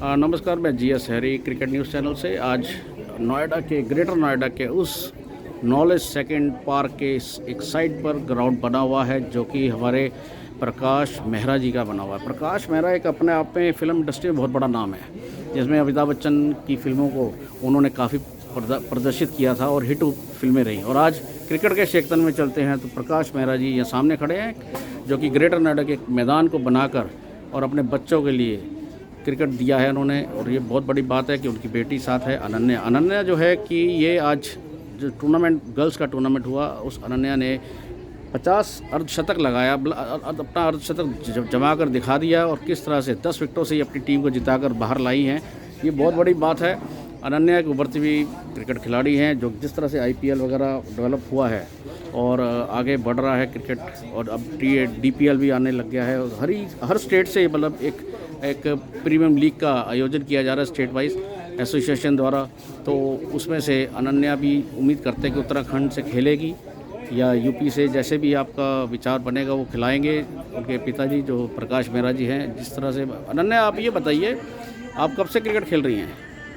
नमस्कार, मैं GS Harry cricket news channel से। आज नोएडा के ग्रेटर नोएडा के उस नॉलेज सेकंड पार्क के एक साइड पर ग्राउंड बना हुआ है जो कि हमारे प्रकाश मेहरा जी का बना हुआ है। प्रकाश मेहरा एक अपने आप में फ़िल्म इंडस्ट्री में बहुत बड़ा नाम है, जिसमें अमिताभ बच्चन की फ़िल्मों को उन्होंने काफ़ी प्रदर्शित किया था और हिट फिल्में रहीं। और आज क्रिकेट के क्षेत्र में चलते हैं तो प्रकाश मेहरा जी यहाँ सामने खड़े हैं, जो कि ग्रेटर नोएडा के एक मैदान को बनाकर और अपने बच्चों के लिए क्रिकेट दिया है उन्होंने। और ये बहुत बड़ी बात है कि उनकी बेटी साथ है, अनन्या जो है कि ये आज जो टूर्नामेंट गर्ल्स का टूर्नामेंट हुआ, उस अनन्या ने 50 अर्धशतक लगाया, अपना अर्धशतक जमा कर दिखा दिया और किस तरह से 10 विकेटों से ही अपनी टीम को जिताकर बाहर लाई हैं। ये बहुत बड़ी बात है। अनन्या एक उभरती हुई क्रिकेट खिलाड़ी हैं, जो जिस तरह से IPL वगैरह डेवलप हुआ है और आगे बढ़ रहा है क्रिकेट, और अब DPL भी आने लग गया है। और हर स्टेट से मतलब एक प्रीमियम लीग का आयोजन किया जा रहा है स्टेट वाइज एसोसिएशन द्वारा। तो उसमें से अनन्या भी उम्मीद करते हैं कि उत्तराखंड से खेलेगी या UP से, जैसे भी आपका विचार बनेगा वो खिलाएंगे। उनके पिताजी जो प्रकाश मेहरा जी हैं, जिस तरह से। अनन्या, आप ये बताइए, आप कब से क्रिकेट खेल रही हैं?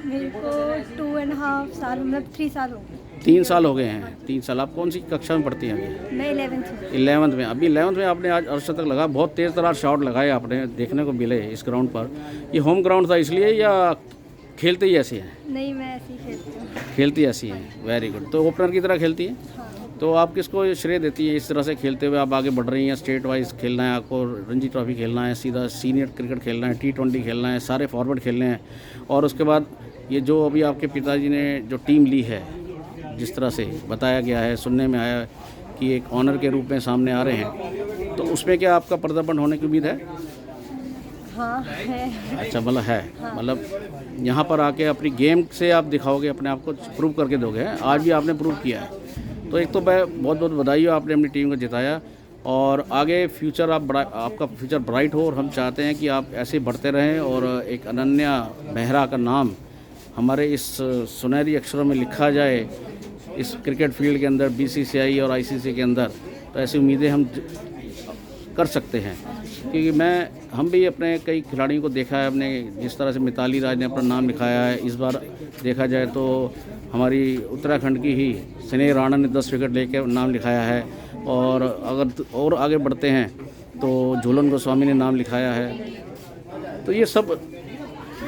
मेरे को 2.5 साल, मतलब 3 साल हो गए। 3 साल हो गए हैं। 3 साल। आप कौन सी कक्षा में पढ़ती हैं अभी? मैं 11th में। 11th में। अभी 11th में आपने आज अर्धशतक लगा, बहुत तेज़ तरार शॉट लगाए आपने, देखने को मिले इस ग्राउंड पर। ये होम ग्राउंड था इसलिए या खेलते ही ऐसे हैं? नहीं, मैं ऐसे ही खेलती हूँ। खेलती ऐसी हैं, वेरी गुड। तो ओपनर की तरह खेलती हैं? हाँ। तो आप किसको श्रेय देती हैं इस तरह से खेलते हुए? आप आगे बढ़ रही हैं, स्टेट वाइज खेलना है आपको, रणजी ट्रॉफी खेलना है, सीधा सीनियर क्रिकेट खेलना है, T20 खेलना है, सारे फॉर्मेट खेलने हैं, और उसके बाद ये जो अभी आपके पिताजी ने जो टीम ली है, जिस तरह से बताया गया है, सुनने में आया कि एक ऑनर के रूप में सामने आ रहे हैं, तो उसमें क्या आपका पदार्पण होने की उम्मीद है? हाँ, है। अच्छा, मतलब है। हाँ। मतलब यहाँ पर आके अपनी गेम से आप दिखाओगे, अपने आप को प्रूव करके दोगे। आज भी आपने प्रूव किया है, तो एक तो मैं बहुत बहुत बधाई हो, आपने अपनी टीम को जिताया। और आगे फ्यूचर आपका फ्यूचर ब्राइट हो, और हम चाहते हैं कि आप ऐसे बढ़ते रहें और एक अनन्या मेहरा का नाम हमारे इस सुनहरी अक्षरों में लिखा जाए इस क्रिकेट फील्ड के अंदर, BCCI और ICC के अंदर। तो ऐसी उम्मीदें हम कर सकते हैं, क्योंकि हम भी अपने कई खिलाड़ियों को देखा है हमने, जिस तरह से मिताली राज ने अपना नाम लिखाया है। इस बार देखा जाए तो हमारी उत्तराखंड की ही स्नेह राणा ने 10 विकेट लेकर नाम लिखाया है। और अगर और आगे बढ़ते हैं तो झूलन गोस्वामी ने नाम लिखाया है। तो ये सब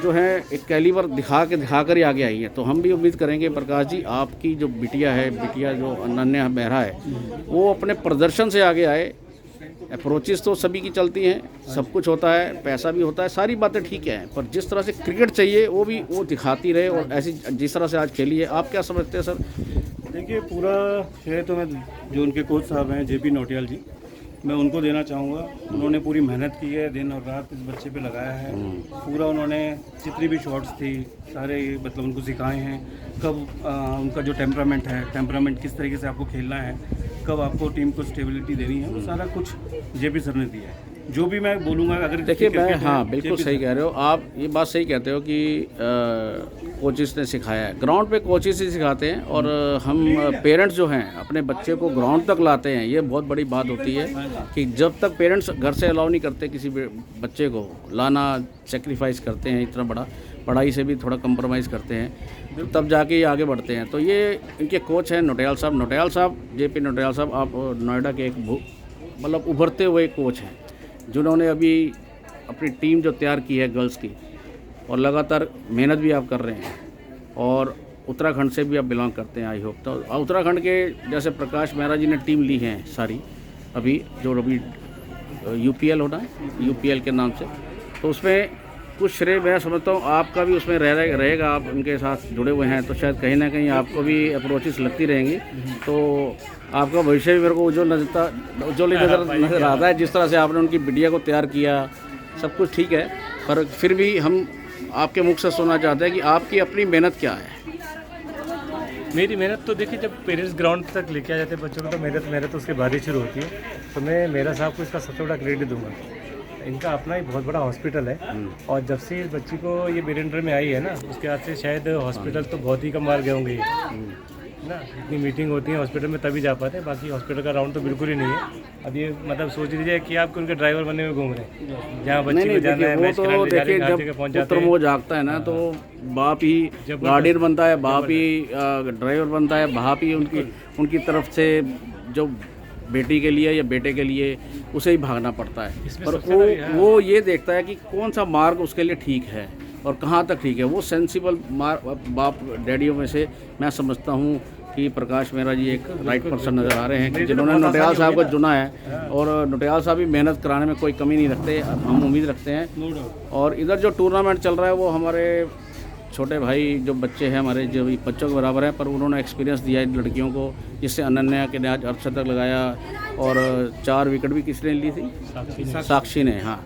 जो है एक कैलिबर दिखा कर ही आगे आई है। तो हम भी उम्मीद करेंगे प्रकाश जी, आपकी जो बिटिया जो अनन्या मेहरा है, वो अपने प्रदर्शन से आगे आए। अप्रोचेस तो सभी की चलती हैं, सब कुछ होता है, पैसा भी होता है, सारी बातें ठीक है, पर जिस तरह से क्रिकेट चाहिए वो दिखाती रहे, और ऐसी जिस तरह से आज खेली है। आप क्या समझते हैं सर? देखिए, पूरा श्रेय तो मैं जो उनके कोच साहब हैं JP नौटियाल जी, मैं उनको देना चाहूँगा। उन्होंने पूरी मेहनत की है, दिन और रात इस बच्चे पे लगाया है। पूरा उन्होंने जितनी भी शॉट्स थी सारे मतलब उनको सिखाए हैं, कब उनका जो टेम्परामेंट किस तरीके से आपको खेलना है, कब आपको टीम को स्टेबिलिटी देनी है, वो सारा कुछ JP सर ने दिया है। जो भी मैं बोलूँगा, अगर देखिए मैं, हाँ बिल्कुल सही कह रहे हो आप, ये बात सही कहते हो कि कोचेस ने सिखाया है। ग्राउंड पे कोचेस ही सिखाते हैं, और हम पेरेंट्स जो हैं अपने बच्चे को ग्राउंड तक लाते हैं। ये बहुत बड़ी बात होती है कि जब तक पेरेंट्स घर से अलाउ नहीं करते किसी बच्चे को लाना, सेक्रीफाइस करते हैं इतना बड़ा, पढ़ाई से भी थोड़ा कंप्रोमाइज़ करते हैं, तो तब जाके ये आगे बढ़ते हैं। तो ये इनके कोच हैं नौटियाल साहब, JP नौटियाल साहब। आप नोएडा के एक मतलब उभरते हुए कोच हैं, जिन्होंने अभी अपनी टीम जो तैयार की है गर्ल्स की, और लगातार मेहनत भी आप कर रहे हैं, और उत्तराखंड से भी आप बिलोंग करते हैं आई होप। तो उत्तराखंड के जैसे प्रकाश मेहरा जी ने टीम ली है सारी, अभी UPL होना है, UPL के नाम से, तो उसमें कुछ श्रेय मैं समझता हूँ आपका भी उसमें रहेगा। आप उनके साथ जुड़े हुए हैं, तो शायद कहीं ना कहीं आपको भी अप्रोचेस लगती रहेंगी। तो आपका भविष्य भी मेरे को उज्जवल नज़र आता है, जिस तरह से आपने उनकी बिटिया को तैयार किया। सब कुछ ठीक है, पर फिर भी हम आपके मुख से सुनना चाहते हैं कि आपकी अपनी मेहनत क्या है। मेरी मेहनत तो देखिए, जब पेरेंट्स ग्राउंड तक लेके आ जाते हैं बच्चों को, तो मेहनत उसके बाद ही शुरू होती है। तो मैं मेरा साहब को इसका सबसे बड़ा क्रेडिट दूंगा। इनका अपना ही बहुत बड़ा हॉस्पिटल है, और जब से इस बच्ची को ये बीरेंद्र में आई है ना, उसके बाद से शायद हॉस्पिटल तो बहुत ही कम बार गए होंगे। ना, इतनी मीटिंग होती है हॉस्पिटल में तभी जा पाते हैं, बाकी हॉस्पिटल का राउंड तो बिल्कुल ही नहीं है। अब ये मतलब सोच लीजिए कि आप उनके ड्राइवर बनने में घूम रहे हैं, जहाँ बच्चे को जाना है वो मैच तो खिलाने जा रहे देखिए हैं, हर जब जगह पहुँच पुत्र जाते हैं। मोह जागता है ना तो बाप ही गार्डियन बनता है, बाप ही ड्राइवर बनता है, बाप ही उनकी तरफ से जो बेटी के लिए या बेटे के लिए उसे ही भागना पड़ता है। इसमें पर सबसे बड़ी- वो ये देखता है कि कौन सा मार्ग उसके लिए ठीक है और कहाँ तक ठीक है। वो सेंसिबल बाप डैडियों में से मैं समझता हूँ कि प्रकाश मेहरा जी एक राइट पर्सन नज़र आ रहे हैं कि जिन्होंने नौटियाल साहब को चुना है, और नौटियाल साहब भी मेहनत कराने में कोई कमी नहीं रखते, हम उम्मीद रखते हैं। No doubt. और इधर जो टूर्नामेंट चल रहा है वो हमारे छोटे भाई जो बच्चे हैं हमारे, जो बच्चों के बराबर हैं, पर उन्होंने एक्सपीरियंस दिया इन लड़कियों को, जिससे अनन्या के ने आज अर्धशतक लगाया और 4 विकेट भी किसने ली थी? साक्षी ने। हाँ,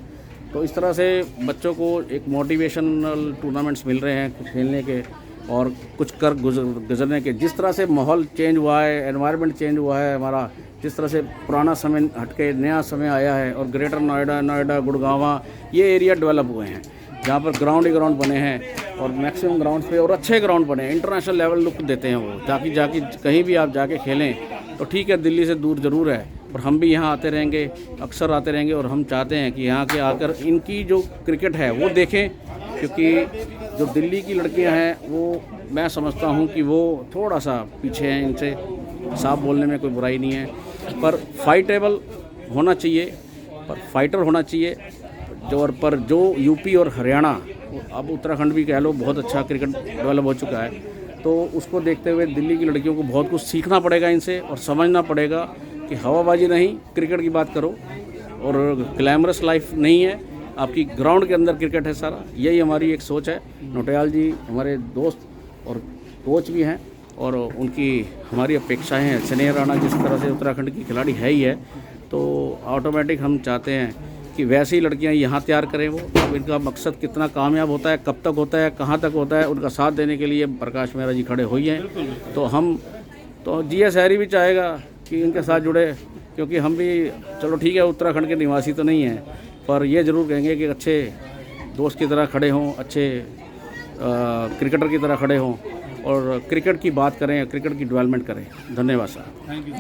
तो इस तरह से बच्चों को एक मोटिवेशनल टूर्नामेंट्स मिल रहे हैं खेलने के और कुछ कर गुजरने के। जिस तरह से माहौल चेंज हुआ है, एनवायरनमेंट चेंज हुआ है हमारा, जिस तरह से पुराना समय हट के नया समय आया है और ग्रेटर नोएडा गुड़गांव ये एरिया डेवलप हुए हैं जहाँ पर ग्राउंड ही ग्राउंड बने हैं और मैक्सिमम ग्राउंड पे और अच्छे ग्राउंड बने हैं, इंटरनेशनल लेवल लुक देते हैं वो, ताकि जाके कहीं भी आप जाके खेलें तो ठीक है, दिल्ली से दूर ज़रूर है पर हम भी यहाँ आते रहेंगे, अक्सर आते रहेंगे और हम चाहते हैं कि यहाँ के आकर इनकी जो क्रिकेट है वो देखें, क्योंकि जो दिल्ली की लड़कियाँ हैं वो मैं समझता हूँ कि वो थोड़ा सा पीछे हैं इनसे, साफ बोलने में कोई बुराई नहीं है, पर फाइटेबल होना चाहिए, पर फाइटर होना चाहिए। जो यूपी और हरियाणा, अब उत्तराखंड भी कह लो, बहुत अच्छा क्रिकेट डेवलप हो चुका है, तो उसको देखते हुए दिल्ली की लड़कियों को बहुत कुछ सीखना पड़ेगा इनसे और समझना पड़ेगा कि हवाबाजी नहीं, क्रिकेट की बात करो और ग्लैमरस लाइफ नहीं है, आपकी ग्राउंड के अंदर क्रिकेट है सारा। यही हमारी एक सोच है। नौटियाल जी हमारे दोस्त और कोच भी हैं और उनकी हमारी अपेक्षाएं हैं। स्नेहा राणा जिस तरह से उत्तराखंड की खिलाड़ी है ही है, तो ऑटोमेटिक हम चाहते हैं कि वैसी लड़कियां यहाँ तैयार करें वो। अब इनका मकसद कितना कामयाब होता है, कब तक होता है, कहाँ तक होता है, उनका साथ देने के लिए प्रकाश मेहरा जी खड़े हुए हैं। तो हम तो जीएस हैरी भी चाहेगा कि इनके साथ जुड़े, क्योंकि हम भी चलो ठीक है उत्तराखंड के निवासी तो नहीं हैं, पर ये ज़रूर कहेंगे कि अच्छे दोस्त की तरह खड़े हों, अच्छे क्रिकेटर की तरह खड़े हों और क्रिकेट की बात करें, क्रिकेट की डेवलपमेंट करें। धन्यवाद सर। Thank you.